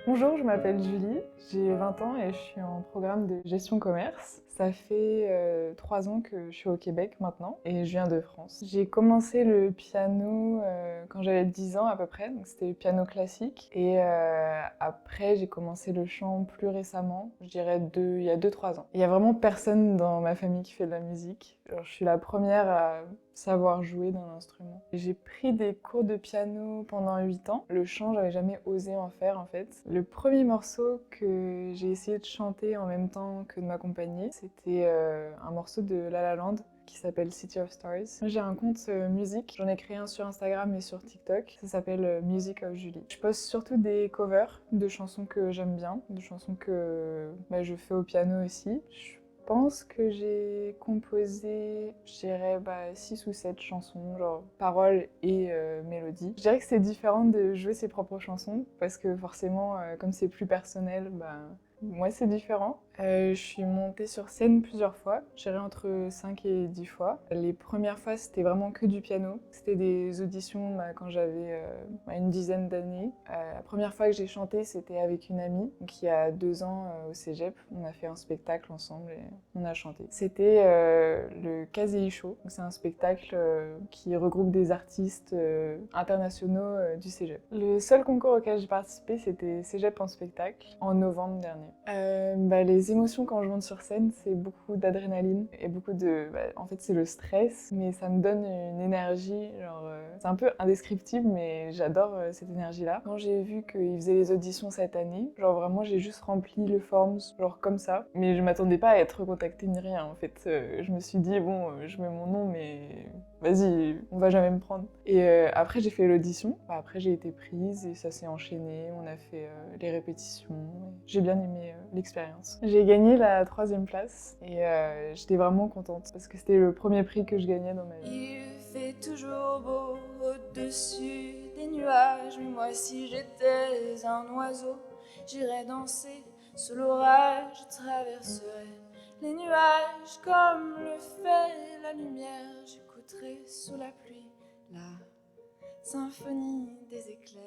Bonjour, je m'appelle Julie, j'ai 20 ans et je suis en programme de gestion commerce. Ça fait 3 ans que je suis au Québec maintenant et je viens de France. J'ai commencé le piano quand j'avais 10 ans à peu près, donc c'était le piano classique. Et après j'ai commencé le chant plus récemment, je dirais il y a 2-3 ans. Il y a vraiment personne dans ma famille qui fait de la musique. Genre, je suis la première à savoir jouer d'un instrument. J'ai pris des cours de piano pendant 8 ans. Le chant, j'avais jamais osé en faire en fait. Le premier morceau que j'ai essayé de chanter en même temps que de m'accompagner, c'était un morceau de La La Land qui s'appelle City of Stars. J'ai un compte musique, j'en ai créé un sur Instagram et sur TikTok. Ça s'appelle Music of Julie. Je poste surtout des covers de chansons que j'aime bien, de chansons que je fais au piano aussi. Je pense que j'ai composé, je dirais, 6 ou 7 chansons, genre paroles et mélodies. Je dirais que c'est différent de jouer ses propres chansons, parce que forcément, comme c'est plus personnel, moi c'est différent. Je suis montée sur scène plusieurs fois, je dirais entre 5 et 10 fois. Les premières fois, c'était vraiment que du piano. C'était des auditions quand j'avais une dizaine d'années. La première fois que j'ai chanté, c'était avec une amie, qui a 2 ans au cégep. On a fait un spectacle ensemble et on a chanté. C'était le KZI Show. C'est un spectacle qui regroupe des artistes internationaux du cégep. Le seul concours auquel j'ai participé, c'était Cégep en spectacle, en novembre dernier. Les émotions quand je monte sur scène, c'est beaucoup d'adrénaline et beaucoup de... en fait, c'est le stress, mais ça me donne une énergie, c'est un peu indescriptible, mais j'adore cette énergie-là. Quand j'ai vu qu'ils faisaient les auditions cette année, vraiment, j'ai juste rempli le forms, comme ça, mais je m'attendais pas à être contactée ni rien, en fait. Je me suis dit, bon, je mets mon nom, mais vas-y, on va jamais me prendre. Et après, j'ai fait l'audition. Après, j'ai été prise et ça s'est enchaîné. On a fait les répétitions. J'ai bien aimé l'expérience. J'ai gagné la 3e place et j'étais vraiment contente parce que c'était le premier prix que je gagnais dans ma vie. Il fait toujours beau au-dessus des nuages, mais moi si j'étais un oiseau, j'irais danser sous l'orage, je traverserais les nuages comme le fait la lumière, j'écouterais sous la pluie la symphonie des éclairs.